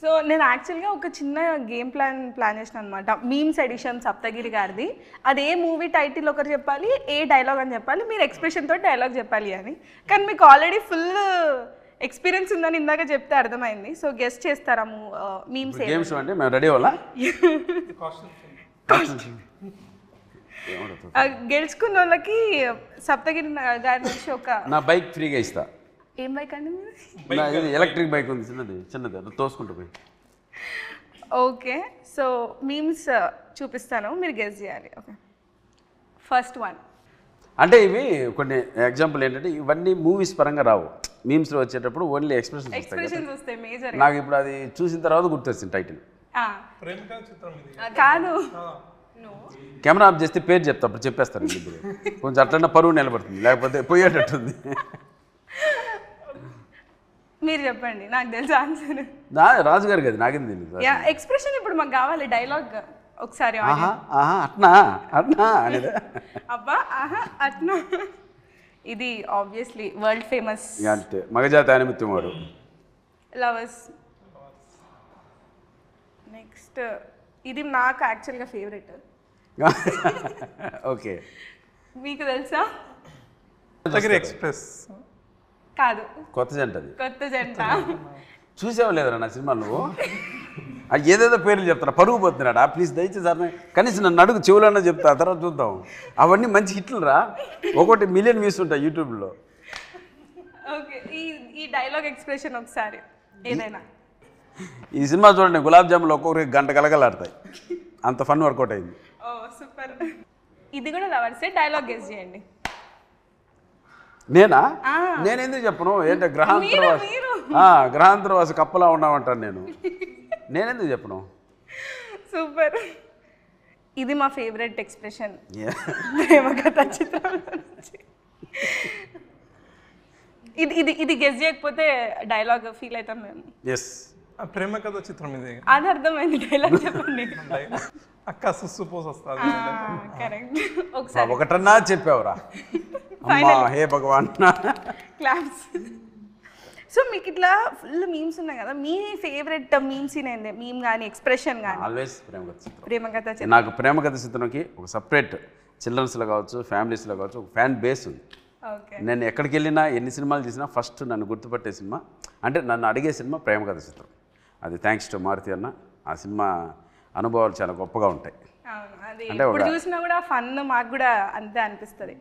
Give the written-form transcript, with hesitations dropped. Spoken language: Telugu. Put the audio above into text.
సో నేను యాక్చువల్గా ఒక చిన్న గేమ్ ప్లాన్ చేసిన అనమాట. మీమ్స్ ఎడిషన్ సప్తగిరి గారిది. అది ఏ మూవీ టైటిల్ ఒకరు చెప్పాలి, ఏ డైలాగ్ అని చెప్పాలి, మీరు ఎక్స్ప్రెషన్తో డైలాగ్ చెప్పాలి అని. కానీ మీకు ఆల్రెడీ ఫుల్ ఎక్స్పీరియన్స్ ఉందని ఇందాక చెప్తే అర్థమైంది. సో గెస్ట్ చేస్తారా మీమ్స్ గేమ్స్ అంటే మేము రెడీ అవ్వాలా? గెలుచుకున్న వాళ్ళకి సప్తగిరి గారి నుంచి ఒక నా బైక్ ఫ్రీగా ఇస్తా. ఏం బైక్ అండి? ఎలక్ట్రిక్ బైక్ ఉంది, చిన్నది తోసుకుంటూ పోయి. ఓకే, సో మీమ్స్ చూపిస్తాను, మీరు గెస్ చేయాలి. Okay, first one. అంటే ఇవి కొన్ని ఎగ్జాంపుల్ ఏంటంటే ఇవన్నీ మూవీస్ పరంగా రావు, మీమ్స్లో వచ్చేటప్పుడు ఓన్లీ ఎక్స్ప్రెషన్స్ వస్తాయి మేజర్. నాకు ఇప్పుడు అది చూసిన తర్వాత గుర్తొచ్చింది టైటిల్. కాదు, కెమెరా ఆఫ్ చేస్తే పేరు చెప్తా, అప్పుడు చెప్పేస్తారు ఇద్దరు. కొంచెం అట్లన్నా పరువు నిలబడుతుంది, లేకపోతే పోయేటట్టుంది. మీరు చెప్పండి, నాకు తెలుసు ఆన్సర్. రాజుగారు కదా, నాకేం తెలియదు. ఎక్స్ప్రెషన్ ఇప్పుడు మాకు కావాలి, డైలాగ్ ఒకసారి. అట్నా అట్నా అనేది. అబ్బా ఆహా అట్నా, ఇది ఆబ్వియస్లీ వరల్డ్ ఫేమస్ అంటే మగజాతి ఆనిమిత్యం వాడు. లవర్స్. నెక్స్ట్ ఇది నాకు యాక్చువల్గా ఫేవరెట్. ఓకే, మీకు తెలుసా? ఎక్స్ప్రెస్ కాదు, కొత్త జంట. అది కొత్త జంట. చూసావు లేదరా నా సినిమా నువ్వు? అది ఏదేదో పేర్లు చెప్తారా, పరుగు పోతున్నాడా? ప్లీజ్ దయచేసి సార్ కనీసం నన్ను అడుగు, చెవులన్నా చెప్తా, తర్వాత చూద్దాం. అవన్నీ మంచి హిట్లు రా, 1 మిలియన్ వ్యూస్ ఉంటాయి యూట్యూబ్లో. ఓకే, ఈ డైలాగ్ ఎక్స్ప్రెషన్ ఒకసారి ఏదైనా. ఈ సినిమా చూడండి, గులాబ్ జాములు ఒక్కొక్కరికి గంట కలగలాడతాయి, అంత ఫన్ వర్కౌట్ అయింది. ఓ సూపర్. ఇది కూడా లవర్సే, డైలాగ్ గెస్ చేయండి. నేనా? నేనెందుకు చెప్పను? ఏంటంటే గ్రహాంతరవాసి కప్పలా ఉన్నామంటాను నేను. నేనెందుకు చెప్పను? సూపర్. ఇది మా ఫేవరెట్ ఎక్స్ప్రెషన్ ప్రేమ కథ చిత్రంలో నుంచి. ఇది గెస్ చేయకపోతే డైలాగ్ ఫీల్ అవుతాం మేము. ఎస్, ప్రేమ కథ చిత్రం ఇది. అది అర్థమైంది, డైలాగ్ చెప్పండి. అక్క సుస్సుపోసి వస్తుంది. కరెక్ట్, ఒకసారి ఒకటన్నా చెప్పావురా. హే భగవాన్, క్లాప్స్. సో మీకు ఇట్లా ఫుల్ మీమ్స్ ఉన్నాయి కదా, మీ ఫేవరెట్ మీమ్స్ ఏంది? మీమ్ కానీ ఎక్స్ప్రెషన్ కానీ? ఆల్వేస్ ప్రేమకథ చిత్రం. ప్రేమకథ చిత్రం. నాకు ప్రేమకథ చిత్రంకి ఒక సపరేట్ చిల్డ్రన్స్లో కావచ్చు, ఫ్యామిలీస్లో కావచ్చు, ఒక ఫ్యాన్ బేస్ ఉంది. నేను ఎక్కడికి వెళ్ళినా, ఎన్ని సినిమాలు చేసినా ఫస్ట్ నన్ను గుర్తుపట్టే సినిమా అంటే నన్ను అడిగే సినిమా ప్రేమకథ చిత్రం. అది థ్యాంక్స్ టు మారుతి అన్న. ఆ సినిమా అనుభవాలు చాలా గొప్పగా ఉంటాయి. అంటే ఇప్పుడు చూసినా కూడా ఫన్ మాకు కూడా అంతే అనిపిస్తుంది.